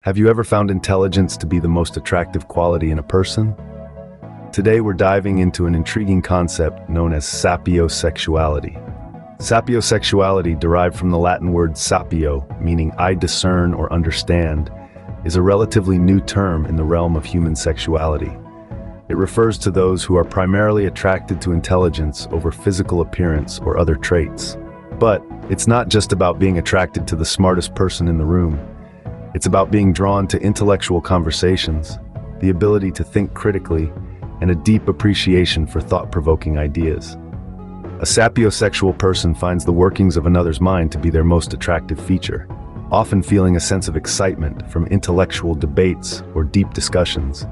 Have you ever found intelligence to be the most attractive quality in a person? Today we're diving into an intriguing concept known as sapiosexuality. Sapiosexuality, derived from the Latin word sapio, meaning I discern or understand, is a relatively new term in the realm of human sexuality. It refers to those who are primarily attracted to intelligence over physical appearance or other traits. But it's not just about being attracted to the smartest person in the room. It's about being drawn to intellectual conversations, the ability to think critically, and a deep appreciation for thought-provoking ideas. A sapiosexual person finds the workings of another's mind to be their most attractive feature, often feeling a sense of excitement from intellectual debates or deep discussions.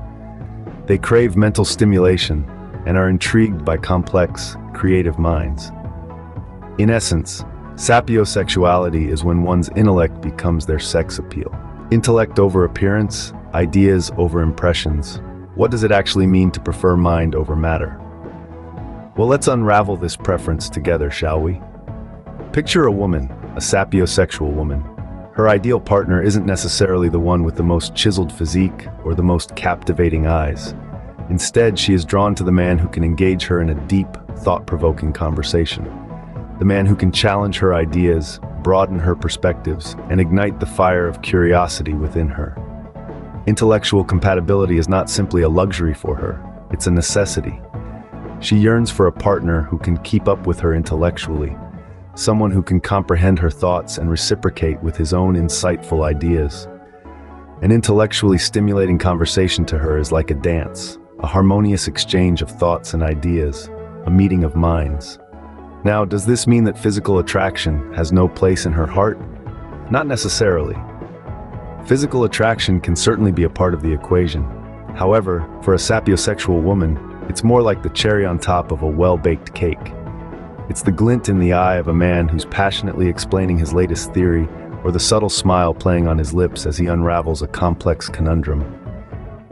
They crave mental stimulation and are intrigued by complex, creative minds. In essence, sapiosexuality is when one's intellect becomes their sex appeal. Intellect over appearance, ideas over impressions. What does it actually mean to prefer mind over matter? Well, let's unravel this preference together, shall we? Picture a woman, a sapiosexual woman. Her ideal partner isn't necessarily the one with the most chiseled physique or the most captivating eyes. Instead, she is drawn to the man who can engage her in a deep, thought-provoking conversation. The man who can challenge her ideas, broaden her perspectives, and ignite the fire of curiosity within her. Intellectual compatibility is not simply a luxury for her, it's a necessity. She yearns for a partner who can keep up with her intellectually, someone who can comprehend her thoughts and reciprocate with his own insightful ideas. An intellectually stimulating conversation to her is like a dance, a harmonious exchange of thoughts and ideas, a meeting of minds. Now, does this mean that physical attraction has no place in her heart? Not necessarily. Physical attraction can certainly be a part of the equation. However, for a sapiosexual woman, it's more like the cherry on top of a well-baked cake. It's the glint in the eye of a man who's passionately explaining his latest theory, or the subtle smile playing on his lips as he unravels a complex conundrum.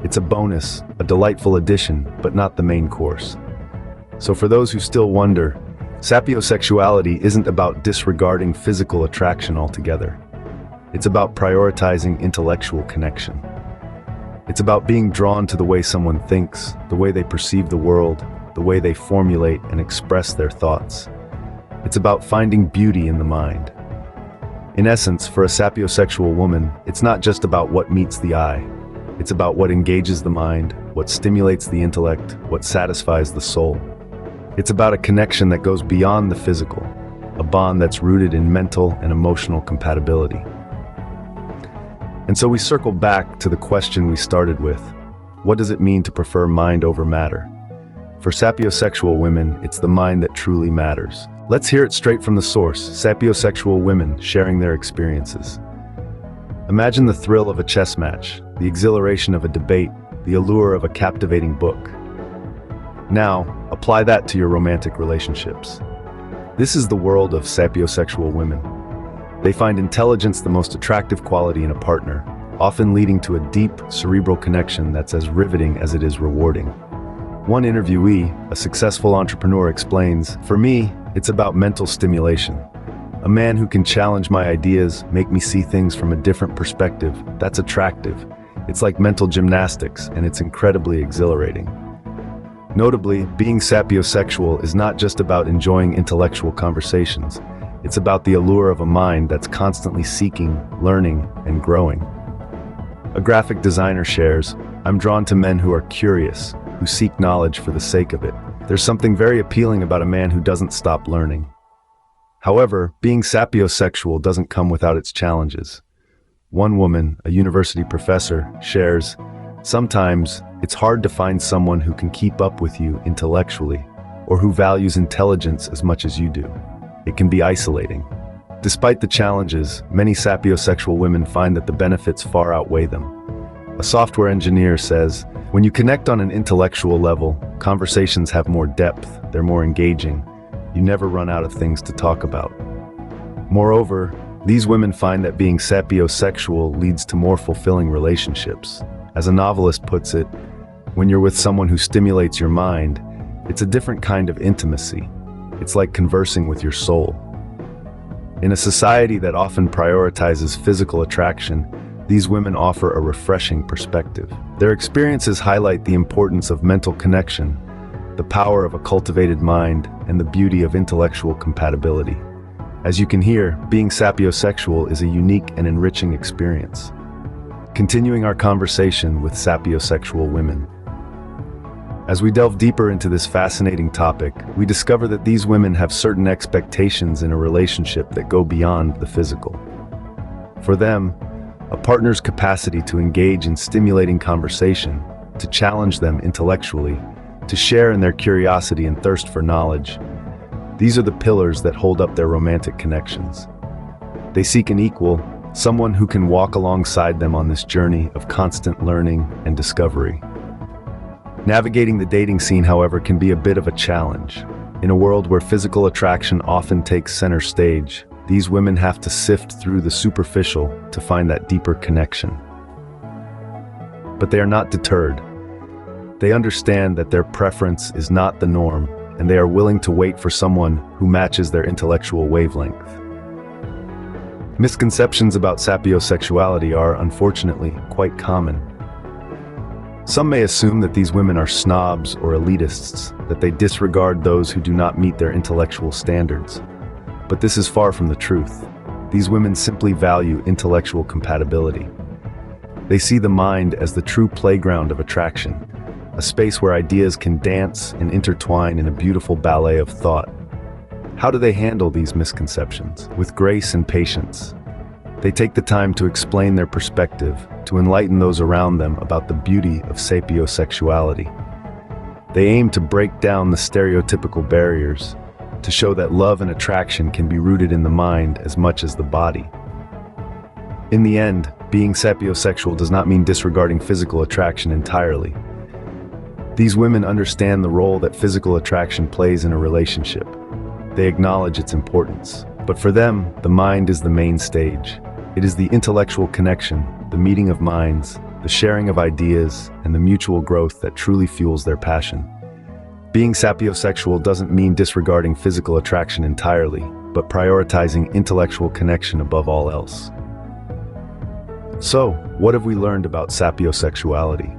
It's a bonus, a delightful addition, but not the main course. So for those who still wonder, sapiosexuality isn't about disregarding physical attraction altogether. It's about prioritizing intellectual connection. It's about being drawn to the way someone thinks, the way they perceive the world, the way they formulate and express their thoughts. It's about finding beauty in the mind. In essence, for a sapiosexual woman, it's not just about what meets the eye. It's about what engages the mind, what stimulates the intellect, what satisfies the soul. It's about a connection that goes beyond the physical, a bond that's rooted in mental and emotional compatibility. And so we circle back to the question we started with. What does it mean to prefer mind over matter? For sapiosexual women, it's the mind that truly matters. Let's hear it straight from the source, sapiosexual women sharing their experiences. Imagine the thrill of a chess match, the exhilaration of a debate, the allure of a captivating book. Now, apply that to your romantic relationships. This is the world of sapiosexual women. They find intelligence the most attractive quality in a partner, often leading to a deep, cerebral connection that's as riveting as it is rewarding. One interviewee, a successful entrepreneur, explains, "For me, it's about mental stimulation. A man who can challenge my ideas, make me see things from a different perspective, that's attractive. It's like mental gymnastics, and it's incredibly exhilarating." Notably, being sapiosexual is not just about enjoying intellectual conversations. It's about the allure of a mind that's constantly seeking, learning, and growing. A graphic designer shares, "I'm drawn to men who are curious, who seek knowledge for the sake of it. There's something very appealing about a man who doesn't stop learning." However, being sapiosexual doesn't come without its challenges. One woman, a university professor, shares, "Sometimes, it's hard to find someone who can keep up with you intellectually, or who values intelligence as much as you do. It can be isolating." Despite the challenges, many sapiosexual women find that the benefits far outweigh them. A software engineer says, "When you connect on an intellectual level, conversations have more depth, they're more engaging. You never run out of things to talk about." Moreover, these women find that being sapiosexual leads to more fulfilling relationships. As a novelist puts it, when you're with someone who stimulates your mind, it's a different kind of intimacy. It's like conversing with your soul. In a society that often prioritizes physical attraction, these women offer a refreshing perspective. Their experiences highlight the importance of mental connection, the power of a cultivated mind, and the beauty of intellectual compatibility. As you can hear, being sapiosexual is a unique and enriching experience. Continuing our conversation with sapiosexual women. As we delve deeper into this fascinating topic, we discover that these women have certain expectations in a relationship that go beyond the physical. For them, a partner's capacity to engage in stimulating conversation, to challenge them intellectually, to share in their curiosity and thirst for knowledge, these are the pillars that hold up their romantic connections. They seek an equal, someone who can walk alongside them on this journey of constant learning and discovery. Navigating the dating scene, however, can be a bit of a challenge. In a world where physical attraction often takes center stage, these women have to sift through the superficial to find that deeper connection. But they are not deterred. They understand that their preference is not the norm, and they are willing to wait for someone who matches their intellectual wavelength. Misconceptions about sapiosexuality are, unfortunately, quite common. Some may assume that these women are snobs or elitists, that they disregard those who do not meet their intellectual standards. But this is far from the truth. These women simply value intellectual compatibility. They see the mind as the true playground of attraction, a space where ideas can dance and intertwine in a beautiful ballet of thought. How do they handle these misconceptions? With grace and patience. They take the time to explain their perspective, to enlighten those around them about the beauty of sapiosexuality. They aim to break down the stereotypical barriers, to show that love and attraction can be rooted in the mind as much as the body. In the end, being sapiosexual does not mean disregarding physical attraction entirely. These women understand the role that physical attraction plays in a relationship. They acknowledge its importance. But for them, the mind is the main stage. It is the intellectual connection, the meeting of minds, the sharing of ideas, and the mutual growth that truly fuels their passion. Being sapiosexual doesn't mean disregarding physical attraction entirely, but prioritizing intellectual connection above all else. So, what have we learned about sapiosexuality?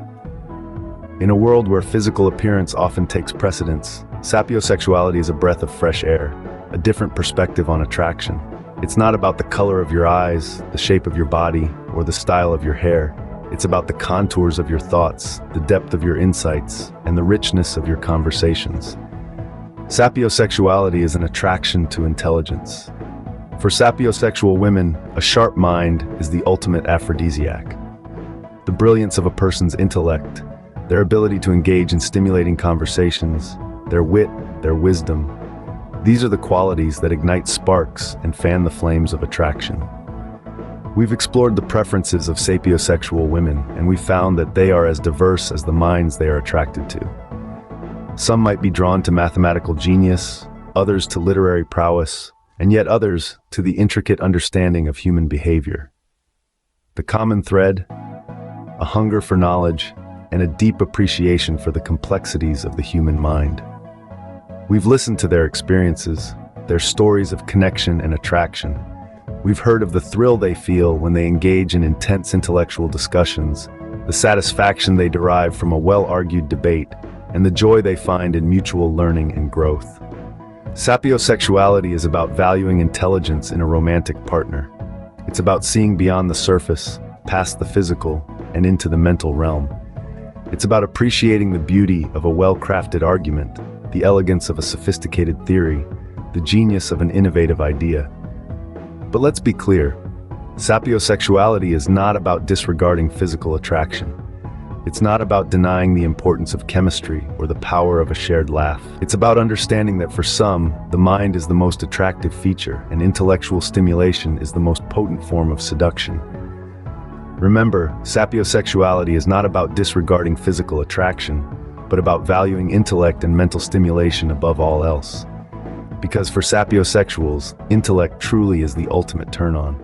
In a world where physical appearance often takes precedence, sapiosexuality is a breath of fresh air, a different perspective on attraction. It's not about the color of your eyes, the shape of your body, or the style of your hair. It's about the contours of your thoughts, the depth of your insights, and the richness of your conversations. Sapiosexuality is an attraction to intelligence. For sapiosexual women, a sharp mind is the ultimate aphrodisiac. The brilliance of a person's intellect, their ability to engage in stimulating conversations, their wit, their wisdom, these are the qualities that ignite sparks and fan the flames of attraction. We've explored the preferences of sapiosexual women, and we found that they are as diverse as the minds they are attracted to. Some might be drawn to mathematical genius, others to literary prowess, and yet others to the intricate understanding of human behavior. The common thread, a hunger for knowledge, and a deep appreciation for the complexities of the human mind. We've listened to their experiences, their stories of connection and attraction. We've heard of the thrill they feel when they engage in intense intellectual discussions, the satisfaction they derive from a well-argued debate, and the joy they find in mutual learning and growth. Sapiosexuality is about valuing intelligence in a romantic partner. It's about seeing beyond the surface, past the physical, and into the mental realm. It's about appreciating the beauty of a well-crafted argument, the elegance of a sophisticated theory, the genius of an innovative idea. But let's be clear, sapiosexuality is not about disregarding physical attraction. It's not about denying the importance of chemistry or the power of a shared laugh. It's about understanding that for some, the mind is the most attractive feature, and intellectual stimulation is the most potent form of seduction. Remember, sapiosexuality is not about disregarding physical attraction, but about valuing intellect and mental stimulation above all else. Because for sapiosexuals, intellect truly is the ultimate turn-on.